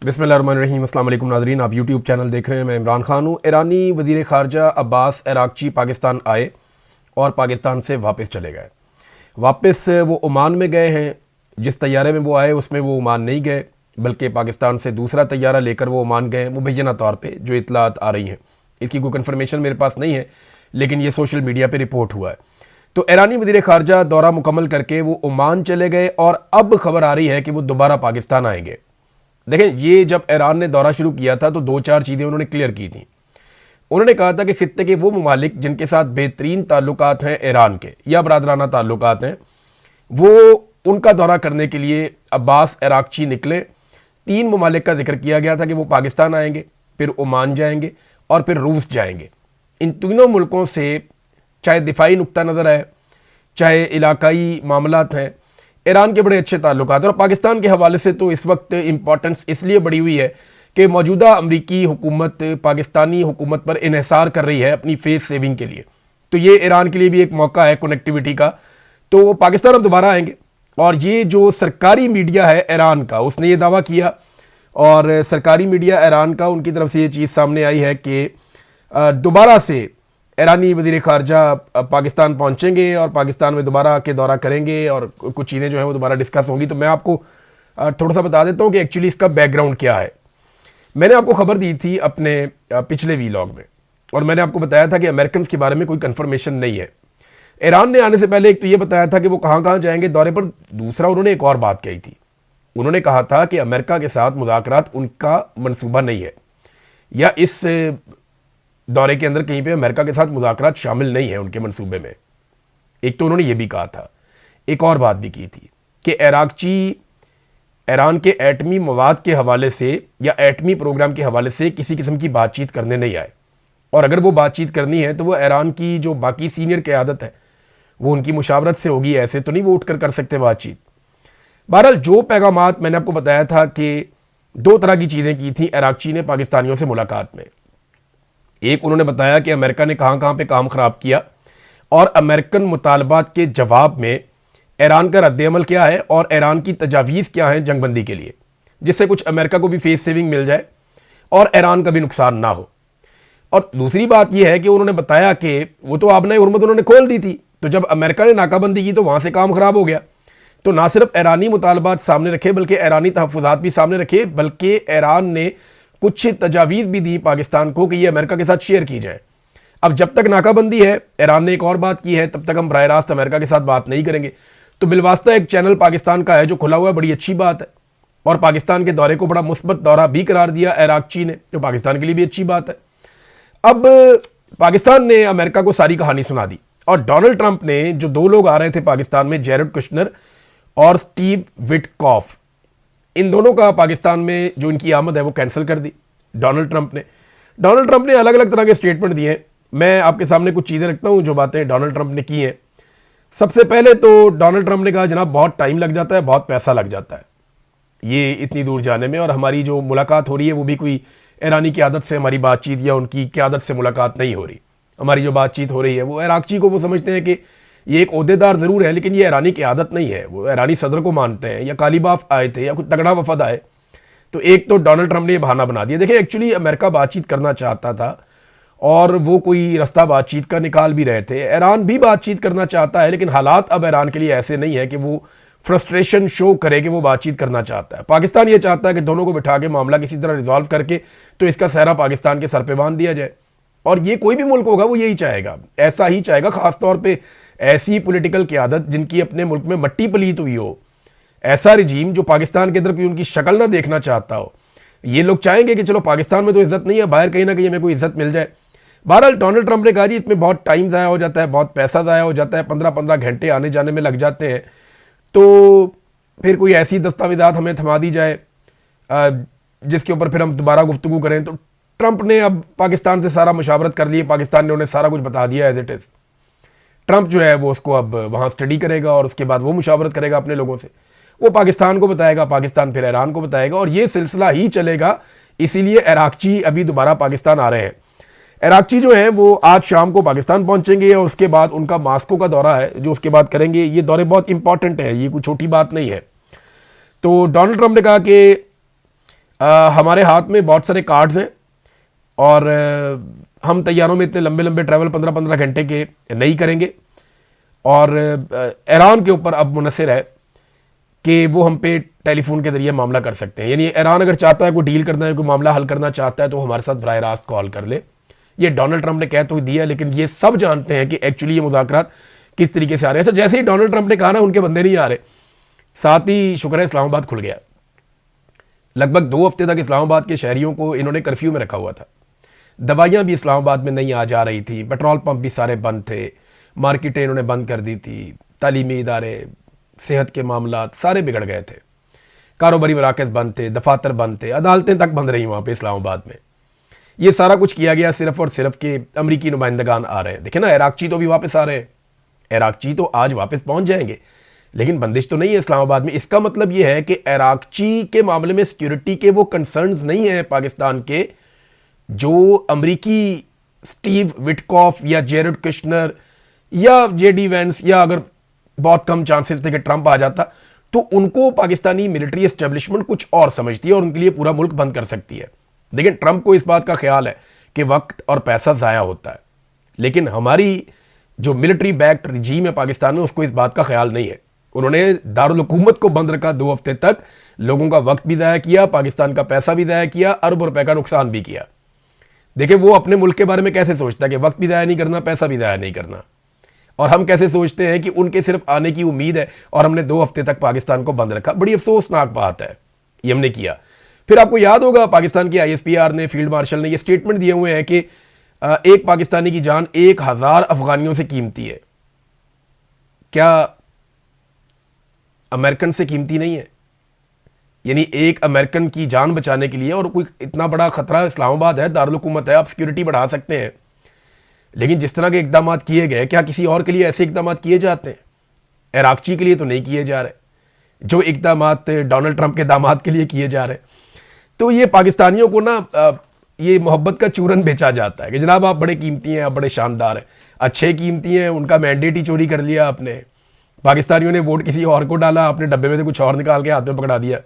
बिस्मिल्लाहिर्रहमानिर्रहीम। अस्सलाम वालेकुम नाज़रीन, आप यूट्यूब चैनल देख रहे हैं। मैं इमरान खान हूँ। ईरानी वज़ीर ख़ारजा अब्बास अराग़ची पाकिस्तान आए और पाकिस्तान से वापस चले गए। वापस वो ओमान में गए हैं। जिस तैयारे में वो आए उसमें वो ओमान नहीं गए, बल्कि पाकिस्तान से दूसरा तैयारा लेकर वो ओमान गए मुबैना तौर पर, जो इतलात आ रही हैं। इसकी कोई कन्फर्मेशन मेरे पास नहीं है, लेकिन ये सोशल मीडिया पर रिपोर्ट हुआ है। तो ईरानी वज़ीर ख़ारजा दौरा मुकम्मल करके वो ओमान चले गए और अब खबर आ रही है कि वो दोबारा पाकिस्तान आएंगे। देखें, ये जब ईरान ने दौरा शुरू किया था तो दो चार चीज़ें उन्होंने क्लियर की थी। उन्होंने कहा था कि खित्ते के वो ममालिक जिनके साथ बेहतरीन ताल्लुकात हैं ईरान के या बरादराना ताल्लुकात हैं, वो उनका दौरा करने के लिए अब्बास अराग़ची निकले। 3 ममालिक का जिक्र किया गया था कि वो पाकिस्तान आएंगे, फिर ओमान जाएंगे और फिर रूस जाएंगे। इन तीनों मुल्कों से चाहे दिफाई नुक्ता नज़र है, चाहे इलाकाई मामलात हैं, ईरान के बड़े अच्छे ताल्लुकात। और पाकिस्तान के हवाले से तो इस वक्त इम्पॉर्टेंस इसलिए बढ़ी हुई है कि मौजूदा अमरीकी हुकूमत पाकिस्तानी हुकूमत पर इन्हिसार कर रही है अपनी फेस सेविंग के लिए। तो ये ईरान के लिए भी एक मौका है कनेक्टिविटी का। तो पाकिस्तान अब दोबारा आएंगे। और ये जो सरकारी मीडिया है ईरान का, उसने ये दावा किया, और सरकारी मीडिया ईरान का, उनकी तरफ से ये चीज़ सामने आई है कि दोबारा से ईरानी वज़ीर ख़ारजा पाकिस्तान पहुंचेंगे और पाकिस्तान में दोबारा के दौरा करेंगे और कुछ चीज़ें जो हैं वो दोबारा डिस्कस होंगी। तो मैं आपको थोड़ा सा बता देता हूं कि एक्चुअली इसका बैकग्राउंड क्या है। मैंने आपको खबर दी थी अपने पिछले वीलॉग में, और मैंने आपको बताया था कि अमेरिकन के बारे में कोई कन्फर्मेशन नहीं है। ईरान ने आने से पहले एक तो ये बताया था कि वो कहाँ कहाँ जाएंगे दौरे पर। दूसरा, उन्होंने एक और बात कही थी। उन्होंने कहा था कि अमेरिका के साथ मुज़ाकरात उनका मनसूबा नहीं है, या इस दौरे के अंदर कहीं पे अमेरिका के साथ मुज़ाकरात शामिल नहीं है उनके मंसूबे में। एक तो उन्होंने ये भी कहा था। एक और बात भी की थी कि अराग़ची ईरान के एटमी मवाद के हवाले से या एटमी प्रोग्राम के हवाले से किसी किस्म की बातचीत करने नहीं आए, और अगर वो बातचीत करनी है तो वो ईरान की जो बाकी सीनियर क़यादत है वो उनकी मुशावरत से होगी। ऐसे तो नहीं वो उठ कर सकते बातचीत। बहरहाल, जो पैगामात मैंने आपको बताया था कि 2 तरह की चीज़ें की थी अराग़ची ने पाकिस्तानियों से मुलाकात में। एक, उन्होंने बताया कि अमेरिका ने कहाँ कहाँ पे काम ख़राब किया और अमेरिकन मुतालबात के जवाब में ईरान का रद्द-ए-अमल क्या है और ईरान की तजावीज़ क्या हैं जंगबंदी के लिए, जिससे कुछ अमेरिका को भी फेस सेविंग मिल जाए और ईरान का भी नुकसान ना हो। और दूसरी बात यह है कि उन्होंने बताया कि वो तो आबना हुर्मत उन्होंने खोल दी थी, तो जब अमेरिका ने नाकाबंदी की तो वहाँ से काम ख़राब हो गया। तो ना सिर्फ ईरानी मुतालबात सामने रखे बल्कि ईरानी तहफ़्फ़ुज़ात भी सामने रखे, बल्कि ईरान ने कुछ तजावीज़ भी दी पाकिस्तान को कि ये अमेरिका के साथ शेयर की जाए। अब जब तक नाकाबंदी है, ईरान ने एक और बात की है, तब तक हम बराह रास्त अमेरिका के साथ बात नहीं करेंगे। तो बिलवास्ता एक चैनल पाकिस्तान का है जो खुला हुआ है, बड़ी अच्छी बात है। और पाकिस्तान के दौरे को बड़ा मुस्बत दौरा भी करार दिया अराग़ची ने, जो पाकिस्तान के लिए भी अच्छी बात है। अब पाकिस्तान ने अमेरिका को सारी कहानी सुना दी, और डोनाल्ड ट्रंप ने, जो 2 लोग आ रहे थे पाकिस्तान में, जेरेड कुशनर और स्टीव विटकॉफ, इन दोनों का पाकिस्तान में जो इनकी आमद है वो कैंसिल कर दी डोनाल्ड ट्रंप ने अलग अलग तरह के स्टेटमेंट दिए हैं। मैं आपके सामने कुछ चीज़ें रखता हूं जो बातें डोनाल्ड ट्रंप ने की हैं। सबसे पहले तो डोनाल्ड ट्रंप ने कहा, जनाब बहुत टाइम लग जाता है, बहुत पैसा लग जाता है ये इतनी दूर जाने में, और हमारी जो मुलाकात हो रही है वो भी कोई ईरानी क़यादत से हमारी बातचीत या उनकी क़यादत से मुलाकात नहीं हो रही। हमारी जो बातचीत हो रही है वो अराग़ची को वो समझते हैं कि ये एक ओहदेदार ज़रूर है, लेकिन ये ईरानी क़यादत नहीं है। वो ईरानी सदर को मानते हैं, या कालीबाफ आए थे, या कुछ तगड़ा वफद आए। तो एक तो डोनाल्ड ट्रंप ने ये बहाना बना दिया। देखिए, एक्चुअली अमेरिका बातचीत करना चाहता था और वो कोई रास्ता बातचीत का निकाल भी रहे थे। ईरान भी बातचीत करना चाहता है, लेकिन हालात अब ईरान के लिए ऐसे नहीं है कि वो फ्रस्ट्रेशन शो करे कि वो बातचीत करना चाहता है। पाकिस्तान ये चाहता है कि दोनों को बिठा के मामला किसी तरह रिजॉल्व करके तो इसका सहरा पाकिस्तान के सर पे बांध दिया जाए। और ये कोई भी मुल्क होगा वो यही चाहेगा, ऐसा ही चाहेगा। ख़ासतौर पर ऐसी पॉलिटिकल क़यादत जिनकी अपने मुल्क में मट्टी पलीत हुई हो, ऐसा रिजीम जो पाकिस्तान के अंदर कोई उनकी शक्ल ना देखना चाहता हो। ये लोग चाहेंगे कि चलो पाकिस्तान में तो इज्जत नहीं है, बाहर कहीं ना कहीं हमें कोई इज्जत मिल जाए। बहरहाल, डोनाल्ड ट्रंप ने कहा जी इसमें बहुत टाइम ज़ाया हो जाता है, बहुत पैसा ज़ाया हो जाता है, 15-15 घंटे आने जाने में लग जाते हैं। तो फिर कोई ऐसी दस्तावेज़ात हमें थमा दी जाए जिसके ऊपर फिर हम दोबारा गुफ्तगू करें। तो ट्रंप ने अब पाकिस्तान से सारा मुशावरत कर लिए, पाकिस्तान ने उन्हें सारा कुछ बता दिया एज इट इज़। ट्रंप जो है वो उसको अब वहाँ स्टडी करेगा और उसके बाद वो मुशावरत करेगा अपने लोगों से। वो पाकिस्तान को बताएगा, पाकिस्तान फिर ईरान को बताएगा, और ये सिलसिला ही चलेगा। इसीलिए अराग़ची अभी दोबारा पाकिस्तान आ रहे हैं। अराग़ची जो है वो आज शाम को पाकिस्तान पहुंचेंगे, और उसके बाद उनका मास्को का दौरा है जो उसके बाद करेंगे। ये दौरे बहुत इंपॉर्टेंट है, ये कोई छोटी बात नहीं है। तो डोनाल्ड ट्रंप ने कहा कि हमारे हाथ में बहुत सारे कार्ड्स हैं और हम तैयारों में इतने लंबे लंबे ट्रैवल 15-15 घंटे के नहीं करेंगे। और ईरान के ऊपर अब मुनसर है कि वो हम पे टेलीफोन के जरिए मामला कर सकते हैं। यानी ईरान अगर चाहता है कोई डील करना है, कोई मामला हल करना चाहता है, तो हमारे साथ बराह रास्त कॉल कर ले। ये डोनाल्ड ट्रंप ने कह तो दिया, लेकिन ये सब जानते हैं कि एक्चुअली ये मुज़ाकरात किस तरीके से आ रहे हैं। अच्छा, जैसे ही डोनाल्ड ट्रंप ने कहा ना उनके बंदे नहीं आ रहे, साथ ही शुक्र है इस्लामाबाद खुल गया। लगभग 2 हफ्ते तक इस्लामाबाद के शहरियों को इन्होंने कर्फ्यू में रखा हुआ था। दवाइयाँ भी इस्लामाबाद में नहीं आ जा रही थी, पेट्रोल पंप भी सारे बंद थे, मार्केटें इन्होंने बंद कर दी थी, तालीमी इदारे, सेहत के मामला सारे बिगड़ गए थे, कारोबारी मराकज़ बंद थे, दफातर बंद थे, अदालतें तक बंद रही वहाँ पे इस्लामाबाद में। ये सारा कुछ किया गया सिर्फ और सिर्फ के अमरीकी नुमाइंदगान आ रहे हैं। देखिए ना, इराकची तो भी वापस आ रहे हैं, इराकची तो आज वापस पहुँच जाएंगे, लेकिन बंदिश तो नहीं है इस्लामाबाद में। इसका मतलब ये है कि इराकची के मामले में सिक्योरिटी के वो कंसर्न्स नहीं है पाकिस्तान के जो अमरीकी स्टीव विटकॉफ या जेरेड कुशनर या जेडी वेंस, या अगर बहुत कम चांसेस थे कि ट्रंप आ जाता, तो उनको पाकिस्तानी मिलिट्री एस्टेब्लिशमेंट कुछ और समझती है और उनके लिए पूरा मुल्क बंद कर सकती है। लेकिन ट्रंप को इस बात का ख्याल है कि वक्त और पैसा ज़ाया होता है, लेकिन हमारी जो मिलिट्री बैक्ड रिजीम है पाकिस्तान में, उसको इस बात का ख्याल नहीं है। उन्होंने दारुल हुकूमत को बंद रखा 2 हफ्ते तक, लोगों का वक्त भी ज़ाया किया, पाकिस्तान का पैसा भी ज़ाया किया, अरबों रुपए का नुकसान भी किया। देखिए, वो अपने मुल्क के बारे में कैसे सोचता है कि वक्त भी ज़ाया नहीं करना, पैसा भी ज़ाया नहीं करना, और हम कैसे सोचते हैं कि उनके सिर्फ आने की उम्मीद है और हमने 2 हफ्ते तक पाकिस्तान को बंद रखा। बड़ी अफसोसनाक बात है, ये हमने किया। फिर आपको याद होगा पाकिस्तान की ISPR ने, फील्ड मार्शल ने ये स्टेटमेंट दिए हुए हैं कि एक पाकिस्तानी की जान 1000 अफगानियों से कीमती है। क्या अमेरिकन से कीमती नहीं है? यानी एक अमेरिकन की जान बचाने के लिए, और कोई इतना बड़ा खतरा इस्लामाबाद है, दारुल हुकूमत है, आप सिक्योरिटी बढ़ा सकते हैं, लेकिन जिस तरह के इकदाम किए गए, क्या किसी और के लिए ऐसे इकदाम किए जाते हैं? इराकची के लिए तो नहीं किए जा रहे जो इकदाम डोनाल्ड ट्रंप के दामाद के लिए किए जा रहे। तो ये पाकिस्तानियों को ना ये मोहब्बत का चूरन बेचा जाता है कि जनाब आप बड़े कीमती हैं, आप बड़े शानदार हैं, अच्छे कीमती हैं, उनका मैंडेट ही चोरी कर लिया आपने। पाकिस्तानियों ने वोट किसी और को डाला, आपने डब्बे में से कुछ और निकाल के हाथ में पकड़ा दिया।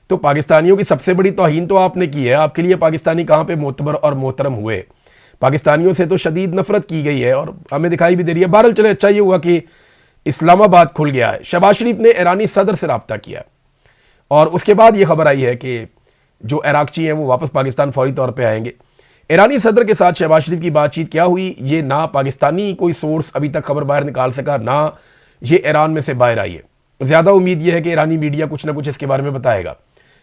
तो पाकिस्तानियों की सबसे बड़ी तौहीन तो आपने की है। आपके लिए पाकिस्तानी कहाँ पे मोतबर और मोहतरम हुए? पाकिस्तानियों से तो शदीद नफरत की गई है और हमें दिखाई भी दे रही है। बहरहाल चले, अच्छा ये हुआ कि इस्लामाबाद खुल गया है। शहबाज शरीफ ने ईरानी सदर से रब्ता किया और उसके बाद ये खबर आई है कि जो इराकची हैं वो वापस पाकिस्तान फौरी तौर पे आएंगे। ईरानी सदर के साथ शहबाज शरीफ की बातचीत क्या हुई, ये ना पाकिस्तानी कोई सोर्स अभी तक खबर बाहर निकाल सका, ना ये ईरान में से बाहर आई है। ज़्यादा उम्मीद यह है कि ईरानी मीडिया कुछ ना कुछ इसके बारे में बताएगा,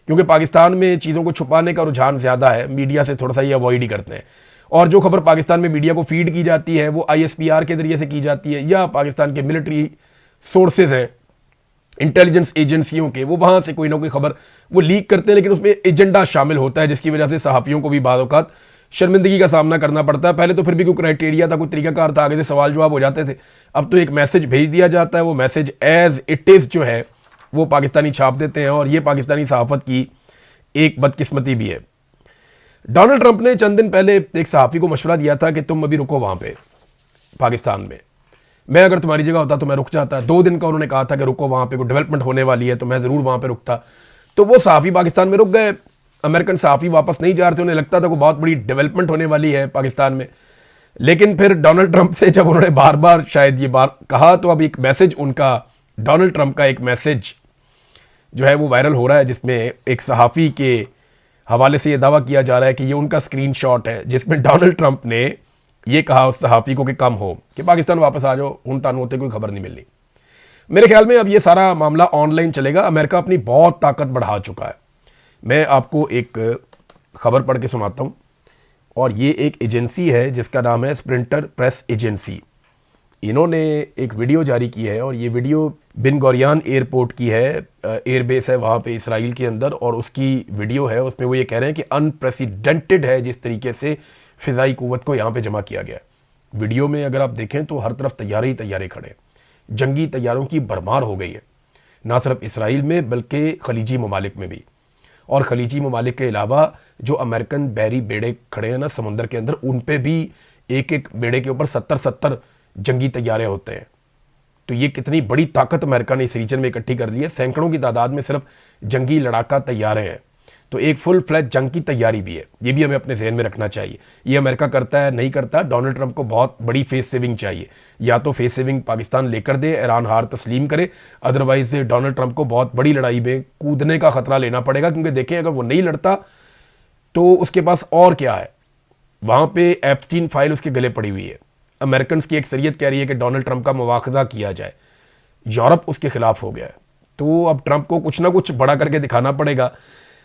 क्योंकि पाकिस्तान में चीज़ों को छुपाने का रुझान ज़्यादा है, मीडिया से थोड़ा सा ये अवॉइड ही करते हैं। और जो खबर पाकिस्तान में मीडिया को फीड की जाती है वो ISPR के जरिए से की जाती है, या पाकिस्तान के मिलिट्री सोर्सेज हैं, इंटेलिजेंस एजेंसियों के, वो वहाँ से कोई ना कोई खबर वो लीक करते हैं, लेकिन उसमें एजेंडा शामिल होता है, जिसकी वजह से सहाफ़ियों को भी बाद औक़ात शर्मिंदगी का सामना करना पड़ता है। पहले तो फिर भी कोई क्राइटेरिया था, कोई तरीकाकार था, आगे से सवाल जवाब हो जाते थे। अब तो एक मैसेज भेज दिया जाता है, वो मैसेज एज इट इज़ जो है वो पाकिस्तानी छाप देते हैं, और ये पाकिस्तानी सहाफ़त की एक बदकिस्मती भी है। डोनाल्ड ट्रंप ने चंद दिन पहले एक सहाफ़ी को मशवरा दिया था कि तुम अभी रुको वहाँ पे पाकिस्तान में, मैं अगर तुम्हारी जगह होता तो मैं रुक जाता। 2 दिन का उन्होंने कहा था कि रुको, वहाँ पे कोई डेवलपमेंट होने वाली है तो मैं ज़रूर वहाँ पे रुकता। तो वो सहाफ़ी पाकिस्तान में रुक गए। अमेरिकन सहाफ़ी वापस नहीं जा रहे थे, उन्हें लगता था कोई बहुत बड़ी डेवलपमेंट होने वाली है पाकिस्तान में। लेकिन फिर डोनाल्ड ट्रंप से जब उन्होंने बार बार शायद ये बार कहा, तो अब एक मैसेज उनका, डोनाल्ड ट्रंप का एक मैसेज जो है वो वायरल हो रहा है, जिसमें एक सहाफ़ी के हवाले से ये दावा किया जा रहा है कि ये उनका स्क्रीनशॉट है, जिसमें डोनाल्ड ट्रंप ने ये कहा उस सहाफ़ी को कि कम हो, कि पाकिस्तान वापस आ जाओ, हुन तान होते कोई खबर नहीं मिलनी। मेरे ख्याल में अब ये सारा मामला ऑनलाइन चलेगा। अमेरिका अपनी बहुत ताकत बढ़ा चुका है। मैं आपको एक खबर पढ़ के सुनाता हूँ, और ये एक एजेंसी है जिसका नाम है स्प्रिंटर प्रेस एजेंसी। इन्होंने एक वीडियो जारी की है, और ये वीडियो बिन गोरियान एयरपोर्ट की है, एयरबेस है वहाँ पे इसराइल के अंदर, और उसकी वीडियो है। उसमें वो ये कह रहे हैं कि अनप्रेसिडेंटेड है जिस तरीके से फ़िज़ाई क़ुव्वत को यहाँ पे जमा किया गया। वीडियो में अगर आप देखें तो हर तरफ तैयारे ही तैयारे खड़े, जंगी तैयारों की भरमार हो गई है, ना सिर्फ इसराइल में बल्कि खलीजी ममालिक में भी। और खलीजी ममालिक के अलावा जो अमेरिकन बहरी बेड़े खड़े हैं ना समुंदर के अंदर, उन पे भी एक एक बेड़े के ऊपर 70-70 जंगी तैयारे होते हैं। तो ये कितनी बड़ी ताकत अमेरिका ने इस रीजन में इकट्ठी कर ली है। सैकड़ों की तादाद में सिर्फ जंगी लड़ाका तैयारे हैं। तो एक फुल फ्लैज जंग की तैयारी भी है, ये भी हमें अपने जहन में रखना चाहिए। ये अमेरिका करता है नहीं करता, डोनाल्ड ट्रंप को बहुत बड़ी फेस सेविंग चाहिए। या तो फेस सेविंग पाकिस्तान लेकर दे, ईरान हार तस्लीम करे, अदरवाइज डोनाल्ड ट्रंप को बहुत बड़ी लड़ाई में कूदने का खतरा लेना पड़ेगा। क्योंकि देखें, अगर वो नहीं लड़ता तो उसके पास और क्या है, वहां पे एप्स्टीन फाइल उसके गले पड़ी हुई है। अमेरिकन की अक्सरियत कह रही है कि डोनाल्ड ट्रंप का मुवाखजा किया जाए, यूरोप उसके खिलाफ हो गया है। तो अब ट्रंप को कुछ ना कुछ बड़ा करके दिखाना पड़ेगा।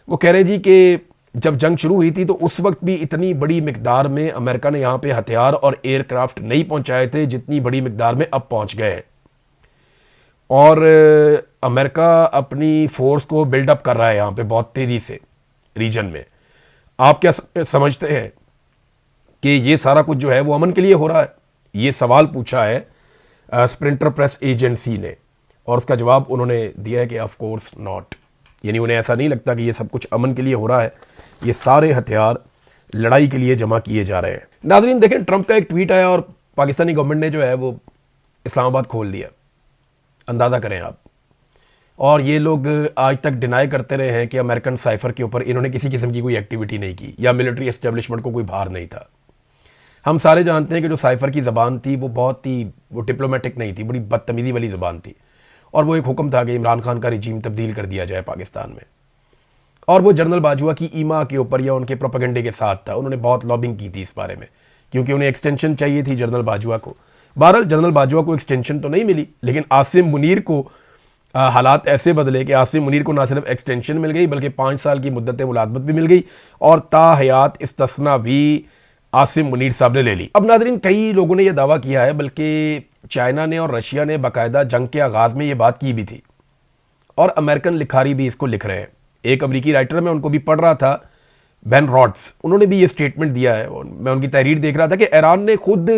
वो कह रहे जी कि जब जंग शुरू हुई थी तो उस वक्त भी इतनी बड़ी मिकदार में अमेरिका ने यहाँ पे हथियार और एयरक्राफ्ट नहीं पहुंचाए थे जितनी बड़ी मिकदार में अब पहुंच गए हैं। और अमेरिका अपनी फोर्स को बिल्डअप कर रहा है यहाँ पे बहुत तेजी से रीजन में। आप क्या समझते हैं कि ये सारा कुछ जो है वो अमन के लिए हो रहा है? ये सवाल पूछा है स्प्रिंटर प्रेस एजेंसी ने, और उसका जवाब उन्होंने दिया है कि ऑफ कोर्स नॉट। यानी उन्हें ऐसा नहीं लगता कि ये सब कुछ अमन के लिए हो रहा है, ये सारे हथियार लड़ाई के लिए जमा किए जा रहे हैं। नाज़रीन देखें, ट्रंप का एक ट्वीट आया और पाकिस्तानी गवर्नमेंट ने जो है वो इस्लामाबाद खोल दिया। अंदाज़ा करें आप। और ये लोग आज तक डिनाई करते रहे हैं कि अमेरिकन साइफर के ऊपर इन्होंने किसी किस्म की कोई एक्टिविटी नहीं की या मिलिट्री एस्टेब्लिशमेंट को कोई भार नहीं था। हम सारे जानते हैं कि जो साइफर की ज़बान थी वो बहुत ही डिप्लोमेटिक नहीं थी, बड़ी बदतमीज़ी वाली ज़बान थी। और वो एक हुक्म था कि इमरान खान का रिजीम तब्दील कर दिया जाए पाकिस्तान में। और वो जनरल बाजवा की ईमा के ऊपर या उनके प्रोपेगेंडे के साथ था। उन्होंने बहुत लॉबिंग की थी इस बारे में, क्योंकि उन्हें एक्सटेंशन चाहिए थी जनरल बाजवा को। बहरहाल जनरल बाजवा को एक्सटेंशन तो नहीं मिली, लेकिन आसिम मुनीर को हालात ऐसे बदले कि आसिम मुनीर को ना सिर्फ एक्सटेंशन मिल गई बल्कि 5 साल की मुद्दत मुलाजमत भी मिल गई और ताहयात इस्तिस्ना भी आसिम मुनीर साहब ने ले ली। अब नाज़रीन, कई लोगों ने यह दावा किया है, बल्कि चाइना ने और रशिया ने बाकायदा जंग के आगाज़ में ये बात की भी थी और अमेरिकन लिखारी भी इसको लिख रहे हैं। एक अमेरिकी राइटर, मैं उनको भी पढ़ रहा था, बेन रॉड्स, उन्होंने भी ये स्टेटमेंट दिया है। मैं उनकी तहरीर देख रहा था कि ईरान ने खुद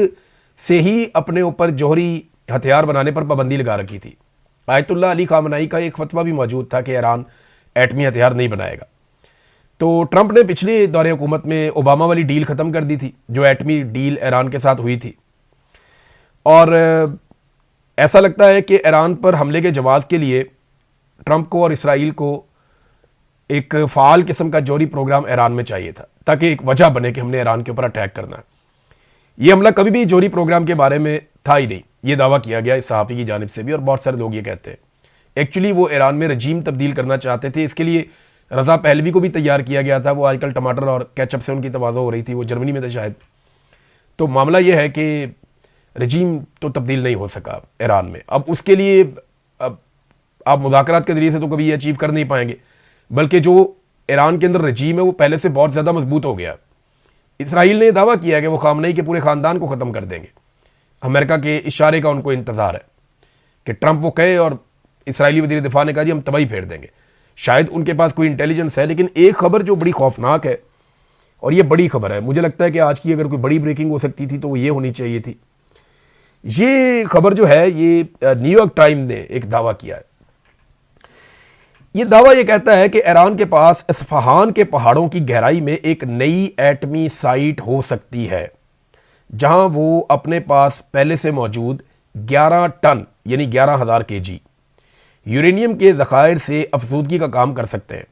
से ही अपने ऊपर जौहरी हथियार बनाने पर पाबंदी लगा रखी थी। आयतुल्लाह अली खामनाई का एक फतवा भी मौजूद था कि ईरान एटमी हथियार नहीं बनाएगा। तो ट्रंप ने पिछले दौरे हुकूमत में ओबामा वाली डील ख़त्म कर दी थी, जो एटमी डील ईरान के साथ हुई थी। और ऐसा लगता है कि ईरान पर हमले के जवाब के लिए ट्रंप को और इसराइल को एक फ़ाल किस्म का जौहरी प्रोग्राम ईरान में चाहिए था, ताकि एक वजह बने कि हमने ईरान के ऊपर अटैक करना है। ये हमला कभी भी जौहरी प्रोग्राम के बारे में था ही नहीं, ये दावा किया गया इस सहाफ़ी की जानिब से भी, और बहुत सारे लोग ये कहते हैं। एक्चुअली वो ईरान में रजीम तब्दील करना चाहते थे। इसके लिए रज़ा पहलवी को भी तैयार किया गया था। वो आजकल टमाटर और केचप से उनकी तवाज़ो हो रही थी, वो जर्मनी में थे शायद। तो मामला ये है कि रजीम तो तब्दील नहीं हो सका ईरान में। अब उसके लिए अब आप मुज़ाकरात के ज़रिए से तो कभी ये अचीव कर नहीं पाएंगे, बल्कि जो ईरान के अंदर रजीम है वो पहले से बहुत ज़्यादा मजबूत हो गया। इसराइल ने दावा किया कि वो खामनेई के पूरे ख़ानदान को ख़त्म कर देंगे। अमेरिका के इशारे का उनको इंतज़ार है कि ट्रंप वो कहे, और इसराइली वज़ीर दिफा ने कहा जी हम तबाही फेर देंगे। शायद उनके पास कोई इंटेलिजेंस है, लेकिन एक खबर जो बड़ी खौफनाक है, और ये बड़ी खबर है, मुझे लगता है कि आज की अगर कोई बड़ी ब्रेकिंग हो सकती थी तो वो ये होनी चाहिए थी। ये खबर जो है, ये न्यूयॉर्क टाइम ने एक दावा किया है। ये दावा ये कहता है कि ईरान के पास इस्फहान के पहाड़ों की गहराई में एक नई एटमी साइट हो सकती है, जहां वो अपने पास पहले से मौजूद 11 टन यानी 11,000 kg यूरेनियम के ज़खायर से अफसूदगी का काम कर सकते हैं।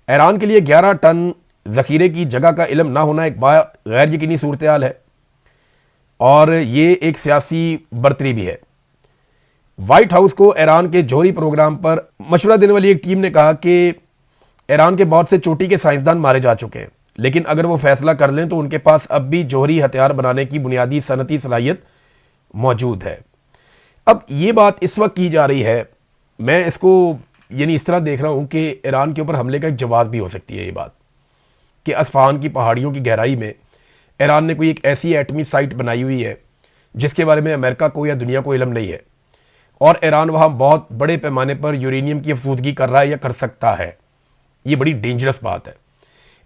ईरान के लिए 11 टन ज़ख़ीरे की जगह का इल्म ना होना एक गैर यकीनी सूरत हाल है, और ये एक सियासी बर्तरी भी है। वाइट हाउस को ईरान के जौहरी प्रोग्राम पर मशवरा देने वाली एक टीम ने कहा कि ईरान के बहुत से चोटी के साइंसदान मारे जा चुके हैं, लेकिन अगर वो फैसला कर लें तो उनके पास अब भी जौहरी हथियार बनाने की बुनियादी सनती सलाहियत मौजूद है। अब ये बात इस वक्त की जा रही है, मैं इसको यानी इस तरह देख रहा हूँ कि ईरान के ऊपर हमले का एक जवाब भी हो सकती है ये बात, कि इस्फहान की पहाड़ियों की गहराई में ईरान ने कोई एक ऐसी एटमी साइट बनाई हुई है जिसके बारे में अमेरिका को या दुनिया को इल्म नहीं है, और ईरान वहाँ बहुत बड़े पैमाने पर यूरेनियम की अफसूदगी कर रहा है या कर सकता है। ये बड़ी डेंजरस बात है।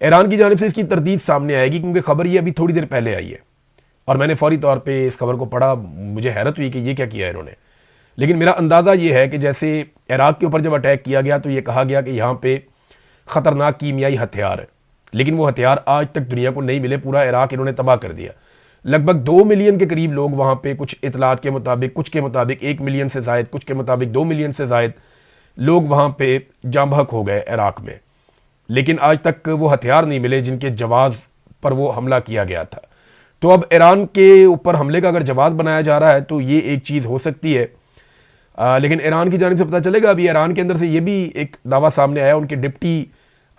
ईरान की जानिब से इसकी तरदीद सामने आएगी, क्योंकि खबर ये अभी थोड़ी देर पहले आई है और मैंने फौरी तौर पे इस खबर को पढ़ा, मुझे हैरत हुई कि ये क्या किया है इन्होंने। लेकिन मेरा अंदाज़ा ये है कि जैसे इराक के ऊपर जब अटैक किया गया तो ये कहा गया कि यहाँ पे ख़तरनाक कीमियाई हथियार है, लेकिन वो हथियार आज तक दुनिया को नहीं मिले। पूरा इराक इन्होंने तबाह कर दिया। लगभग 2 मिलियन के करीब लोग वहाँ पे, कुछ इतलात के मुताबिक, कुछ के मुताबिक 1 मिलियन से ज़ायद, कुछ के मुताबिक 2 मिलियन से ज़ायद लोग वहाँ पे जाँ बहक हो गए इराक में। लेकिन आज तक वो हथियार नहीं मिले जिनके जवाब पर वो हमला किया गया था। तो अब ईरान के ऊपर हमले का अगर जवाब बनाया जा रहा है तो ये एक चीज़ हो सकती है। लेकिन ईरान की जानिब से पता चलेगा। अभी ईरान के अंदर से ये भी एक दावा सामने आया, उनके डिप्टी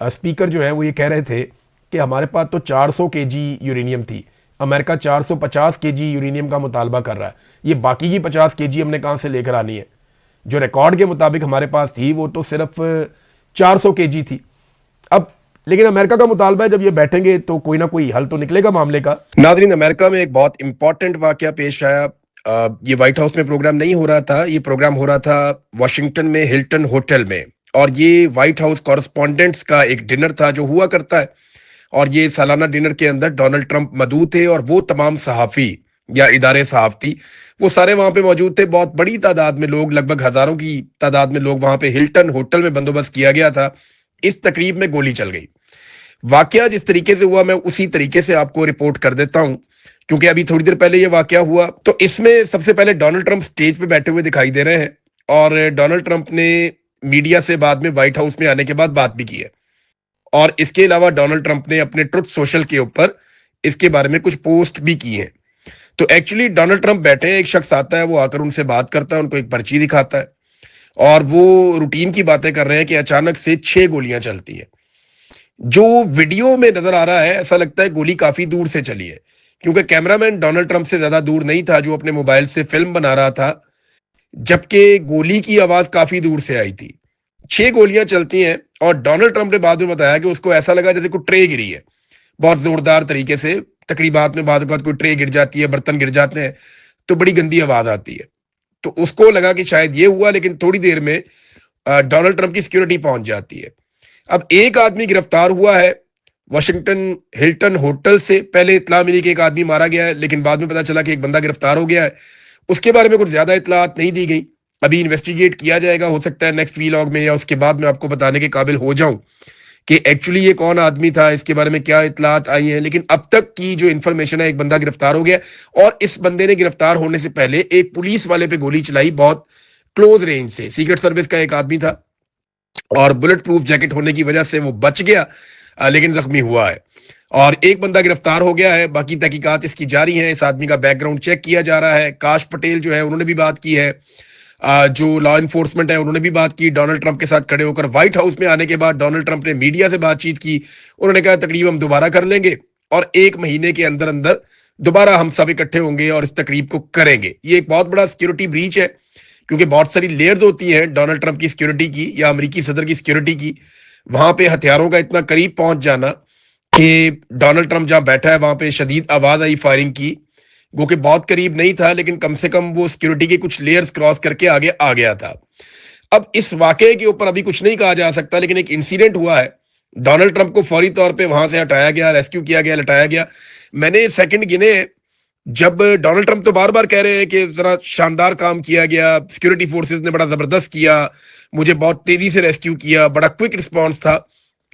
स्पीकर जो है वो ये कह रहे थे कि हमारे पास तो 400 केजी यूरेनियम थी, अमेरिका 450 केजी यूरेनियम का मुतालबा कर रहा है, ये बाकी की 50 केजी हमने कहाँ से लेकर आनी है? जो रिकॉर्ड के मुताबिक हमारे पास थी वो तो सिर्फ 400 केजी थी। अब लेकिन अमेरिका का मुतालबा है, जब ये बैठेंगे तो कोई ना कोई हल तो निकलेगा मामले का। नाज़रीन, अमेरिका में एक बहुत इंपॉर्टेंट वाकया पेश आया। ये व्हाइट हाउस में प्रोग्राम नहीं हो रहा था, ये प्रोग्राम हो रहा था वॉशिंगटन में हिल्टन होटल में, और ये व्हाइट हाउस कॉरेस्पॉन्डेंट्स का एक डिनर था जो हुआ करता है। और ये सालाना डिनर के अंदर डोनाल्ड ट्रंप मौजूद थे और वो तमाम सहाफ़ी या इदारे सहाफ़ती वो सारे वहां पे मौजूद थे। बहुत बड़ी तादाद में लोग, लगभग हजारों की तादाद में लोग वहां पे हिल्टन होटल में बंदोबस्त किया गया था। इस तकरीब में गोली चल गई। वाकया जिस तरीके से हुआ मैं उसी तरीके से आपको रिपोर्ट कर देता हूं, क्योंकि अभी थोड़ी देर पहले ये वाकया हुआ। तो इसमें सबसे पहले डोनाल्ड ट्रंप स्टेज पे बैठे हुए दिखाई दे रहे हैं, और डोनाल्ड ट्रंप ने मीडिया से बाद में व्हाइट हाउस में आने के बाद बात भी की है। और इसके अलावा डोनाल्ड ट्रंप ने अपने ट्रुथ सोशल के ऊपर इसके बारे में कुछ पोस्ट भी की हैं। तो एक्चुअली डोनाल्ड ट्रंप बैठे हैं, एक शख्स आता है, वो आकर उनसे बात करता है, उनको एक पर्ची दिखाता है, और वो रूटीन की बातें कर रहे हैं कि अचानक से 6 गोलियां चलती हैं। जो वीडियो में नजर आ रहा है ऐसा लगता है गोली काफी दूर से चली है, क्योंकि कैमरामैन डोनाल्ड ट्रंप से ज्यादा दूर नहीं था जो अपने मोबाइल से फिल्म बना रहा था, जबकि गोली की आवाज काफी दूर से आई थी। 6 गोलियां चलती हैं, और डोनाल्ड ट्रंप ने बाद में बताया कि उसको ऐसा लगा जैसे कोई ट्रे गिरी है, बहुत जोरदार तरीके से। तकरीबात में बाद कोई ट्रे गिर जाती है, बर्तन गिर जाते हैं तो बड़ी गंदी आवाज आती है। तो उसको लगा कि शायद ये हुआ, लेकिन थोड़ी देर में डोनाल्ड ट्रंप की सिक्योरिटी पहुंच जाती है। अब एक आदमी गिरफ्तार हुआ है वॉशिंगटन हिल्टन होटल से। पहले इतला मिली कि एक आदमी मारा गया है, लेकिन बाद में पता चला कि एक बंदा गिरफ्तार हो गया है। उसके बारे में कुछ ज्यादा इतलात नहीं दी गई, अभी इन्वेस्टिगेट किया जाएगा। हो सकता है नेक्स्ट वीलॉग में या उसके बाद में आपको बताने के काबिल हो जाऊं कि एक्चुअली ये कौन आदमी था, इसके बारे में क्या इतलात आई हैं। लेकिन अब तक की जो इन्फॉर्मेशन है, एक बंदा गिरफ्तार हो गया, और इस बंदे ने गिरफ्तार होने से पहले एक पुलिस वाले पे गोली चलाई, बहुत क्लोज रेंज से। सीक्रेट सर्विस का एक आदमी था, और बुलेट प्रूफ जैकेट होने की वजह से वो बच गया, लेकिन जख्मी हुआ है। और एक बंदा गिरफ्तार हो गया है, बाकी तहकीकात इसकी जारी है। इस आदमी का बैकग्राउंड चेक किया जा रहा है। काश पटेल जो है उन्होंने भी बात की है, जो लॉ इन्फोर्समेंट है उन्होंने भी बात की डोनाल्ड ट्रंप के साथ खड़े होकर। व्हाइट हाउस में आने के बाद डोनाल्ड ट्रंप ने मीडिया से बातचीत की। उन्होंने कहा तकरीब हम दोबारा कर लेंगे, और 1 महीने के अंदर अंदर दोबारा हम सब इकट्ठे होंगे और इस तकरीब को करेंगे। ये एक बहुत बड़ा सिक्योरिटी ब्रीच है, क्योंकि बहुत सारी लेयर्स होती हैं डोनाल्ड ट्रंप की सिक्योरिटी की या अमेरिकी सदर की सिक्योरिटी की। वहां पे हथियारों का इतना करीब पहुंच जाना कि डोनाल्ड ट्रंप जहां बैठा है वहां पे शदीद आवाज आई फायरिंग की, वो कि बहुत करीब नहीं था, लेकिन कम से कम वो सिक्योरिटी के कुछ लेयर्स क्रॉस करके आगे आ गया था। अब इस वाकये के ऊपर अभी कुछ नहीं कहा जा सकता, लेकिन एक इंसिडेंट हुआ है। डोनाल्ड ट्रंप को फौरी तौर पे वहां से हटाया गया, रेस्क्यू किया गया, लटाया गया। मैंने सेकंड गिने जब डोनाल्ड ट्रंप तो बार बार कह रहे हैं कि जरा शानदार काम किया गया, सिक्योरिटी फोर्सेस ने बड़ा जबरदस्त किया, मुझे बहुत तेजी से रेस्क्यू किया, बड़ा क्विक रिस्पॉन्स था।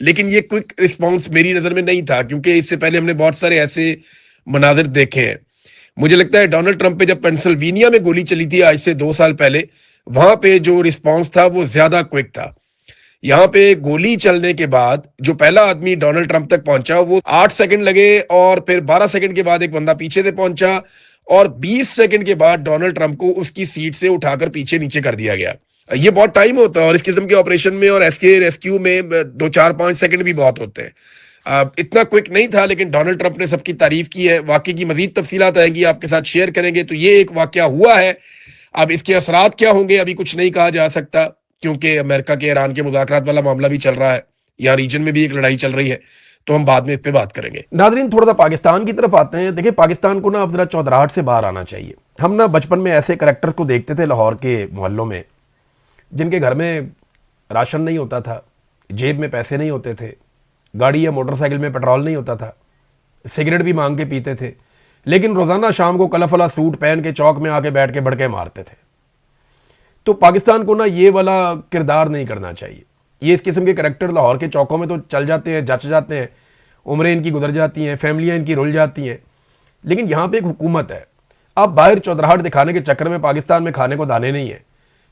लेकिन ये क्विक रिस्पॉन्स मेरी नजर में नहीं था, क्योंकि इससे पहले हमने बहुत सारे ऐसे मनाजिर देखे हैं। मुझे लगता है डोनाल्ड ट्रंप पे जब पेंसिल्वेनिया में गोली चली थी आज से 2 साल पहले, वहां पे जो रिस्पॉन्स था वो ज्यादा क्विक था। यहाँ पे गोली चलने के बाद जो पहला आदमी डोनाल्ड ट्रंप तक पहुंचा वो 8 सेकंड लगे, और फिर 12 सेकंड के बाद एक बंदा पीछे से पहुंचा, और 20 सेकंड के बाद डोनाल्ड ट्रंप को उसकी सीट से उठाकर पीछे नीचे कर दिया गया। ये बहुत टाइम होता है, और इस किस्म के ऑपरेशन में और एसके रेस्क्यू में 2, 4, 5 सेकंड भी बहुत होते हैं। इतना क्विक नहीं था, लेकिन डोनाल्ड ट्रंप ने सबकी तारीफ की है। वाकई की मजीद तफसीलात आएंगी, आपके साथ शेयर करेंगे। तो ये एक वाकया हुआ है, अब इसके असरात क्या होंगे अभी कुछ नहीं कहा जा सकता, क्योंकि अमेरिका के ईरान के मुज़ाकरात वाला मामला भी चल रहा है, यहाँ रीजन में भी एक लड़ाई चल रही है, तो हम बाद में इस पे बात करेंगे। नाजरीन, थोड़ा सा पाकिस्तान की तरफ आते हैं। देखिए, पाकिस्तान को ना अब जरा चौधराहट से बाहर आना चाहिए। हम ना बचपन में ऐसे करैक्टर्स को देखते थे लाहौर के मोहल्लों में, जिनके घर में राशन नहीं होता था, जेब में पैसे नहीं होते थे, गाड़ी या मोटरसाइकिल में पेट्रोल नहीं होता था, सिगरेट भी मांग के पीते थे, लेकिन रोज़ाना शाम को कलफला सूट पहन के चौक में आके बैठ के बड़के मारते थे। तो पाकिस्तान को ना ये वाला किरदार नहीं करना चाहिए। ये इस किस्म के करैक्टर लाहौर के चौकों में तो चल जाते हैं, जच जाते हैं, उम्रें इनकी गुजर जाती हैं, फैमिलियाँ इनकी रुल जाती हैं, लेकिन यहाँ पे एक हुकूमत है। आप बाहर चौधराहट दिखाने के चक्कर में पाकिस्तान में खाने को दाने नहीं है।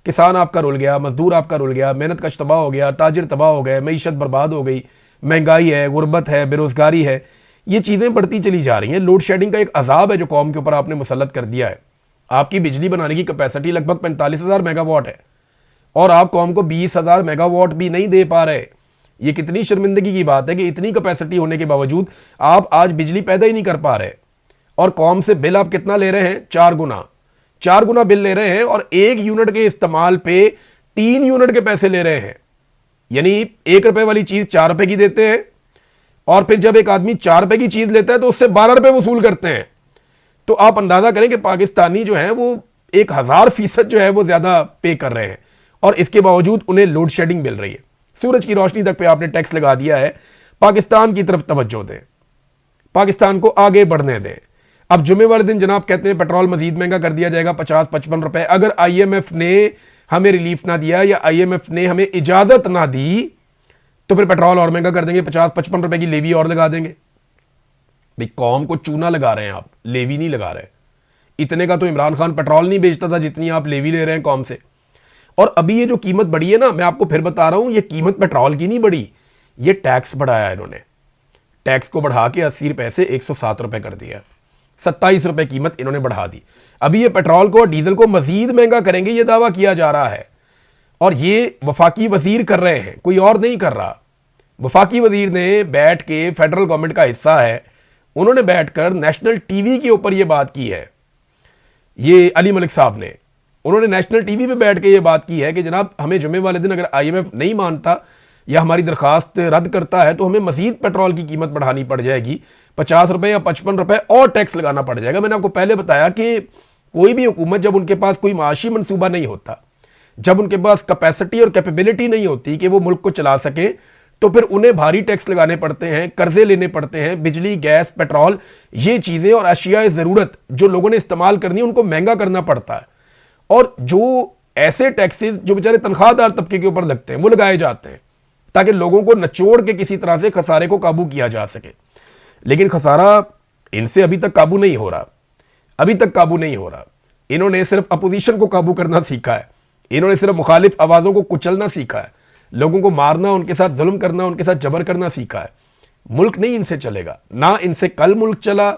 किसान आपका रुल गया, मजदूर आपका रुल गया, मेहनत कश तबाह हो गया, ताजिर तबाह हो गए, मईशत बर्बाद हो गई, महंगाई है, गुर्बत है, बेरोजगारी है, ये चीज़ें बढ़ती चली जा रही हैं। लोड शेडिंग का एक अजाब है जो कौम के ऊपर आपने मुसल्लत कर दिया है। आपकी बिजली बनाने की कैपेसिटी लगभग 45,000 मेगावाट है और आप कौम को 20,000 मेगावाट भी नहीं दे पा रहे। ये कितनी शर्मिंदगी की बात है कि इतनी कैपेसिटी होने के बावजूद आप आज बिजली पैदा ही नहीं कर पा रहे। और कौम से बिल आप कितना ले रहे हैं? 4 गुना बिल ले रहे हैं और 1 यूनिट के इस्तेमाल पे 3 यूनिट के पैसे ले रहे हैं। यानी 1 रुपए वाली चीज 4 रुपए की देते हैं और फिर जब एक आदमी 4 रुपए की चीज लेता है तो उससे 12 रुपए वसूल करते हैं। तो आप अंदाजा करें कि पाकिस्तानी जो है वो 1000% जो है वो ज्यादा पे कर रहे हैं और इसके बावजूद उन्हें लोड शेडिंग मिल रही है। सूरज की रोशनी तक पे आपने टैक्स लगा दिया है। पाकिस्तान की तरफ तवज्जो दें, पाकिस्तान को आगे बढ़ने दें। अब जुमे वाले दिन जनाब कहते हैं पेट्रोल मजीद महंगा कर दिया जाएगा 50-55 रुपए। अगर IMF ने हमें रिलीफ ना दिया या IMF ने हमें इजाजत ना दी तो फिर पेट्रोल और महंगा कर देंगे, 50-55 रुपए की लेवी और लगा देंगे। भाई कौम को चूना लगा रहे हैं आप, लेवी नहीं लगा रहे। इतने का तो इमरान खान पेट्रोल नहीं बेचता था जितनी आप लेवी ले रहे हैं कौम से। और अभी ये जो कीमत बढ़ी है ना, मैं आपको फिर बता रहा हूं, ये कीमत पेट्रोल की नहीं बढ़ी, ये टैक्स बढ़ाया इन्होंने। टैक्स को बढ़ा के 80 रुपए से 107 रुपए कर दिया, 27 रुपए कीमत इन्होंने बढ़ा दी। अभी ये पेट्रोल को और डीजल को मजीद महंगा करेंगे, ये दावा किया जा रहा है और ये वफाकी वजीर कर रहे हैं, कोई और नहीं कर रहा। वफाकी वजीर ने बैठ के, फेडरल गवर्नमेंट का हिस्सा है, उन्होंने बैठकर नेशनल टीवी के ऊपर ये बात की है। ये अली मलिक साहब ने, उन्होंने नेशनल टीवी पे बैठ के ये बात की है कि जनाब हमें जुमे वाले दिन अगर IMF नहीं मानता या हमारी दरखास्त रद्द करता है तो हमें मजीद पेट्रोल की कीमत बढ़ानी पड़ जाएगी, 50 रुपए या 55 रुपए और टैक्स लगाना पड़ जाएगा। मैंने आपको पहले बताया कि कोई भी हुकूमत जब उनके पास कोई माशी मंसूबा नहीं होता, जब उनके पास कैपेसिटी और कैपेबिलिटी नहीं होती कि वो मुल्क को चला सके, तो फिर उन्हें भारी टैक्स लगाने पड़ते हैं, कर्जे लेने पड़ते हैं। बिजली, गैस, पेट्रोल, ये चीजें और अशियाए जरूरत जो लोगों ने इस्तेमाल करनी है उनको महंगा करना पड़ता है। और जो ऐसे टैक्सेस जो बेचारे तनख्वाहदार तबके के ऊपर लगते हैं वो लगाए जाते हैं ताकि लोगों को नचोड़ के किसी तरह से खसारे को काबू किया जा सके। लेकिन खसारा इनसे अभी तक काबू नहीं हो रहा, अभी तक काबू नहीं हो रहा। इन्होंने सिर्फ अपोजिशन को काबू करना सीखा है, इन्होंने सिर्फ मुखालिफ आवाजों को कुचलना सीखा है, लोगों को मारना, उनके साथ जुल्म करना, उनके साथ जबर करना सीखा है। मुल्क नहीं इनसे चलेगा, ना इनसे कल मुल्क चला,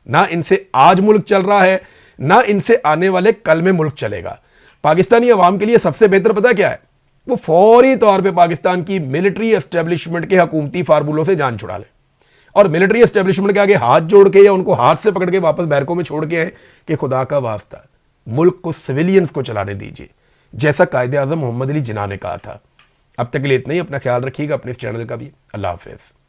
ना इनसे आज मुल्क चल रहा है, ना इनसे आने वाले कल में मुल्क चलेगा। पाकिस्तानी अवाम के लिए सबसे बेहतर पता क्या है? वो फौरी तौर पे पाकिस्तान की मिलिट्री एस्टेब्लिशमेंट के हुकूमती फार्मूलों से जान छुड़ा ले और मिलिट्री एस्टेब्लिशमेंट के आगे हाथ जोड़ के या उनको हाथ से पकड़ के वापस बैरकों में छोड़ के आए कि खुदा का वास्ता मुल्क को सिविलियंस को चलाने दीजिए, जैसा कायदे आजम मोहम्मद अली जिन्ना ने कहा था। अब तक के लिए इतना ही। अपना ख्याल रखिएगा, अपने इस चैनल का भी। अल्लाह हाफिज।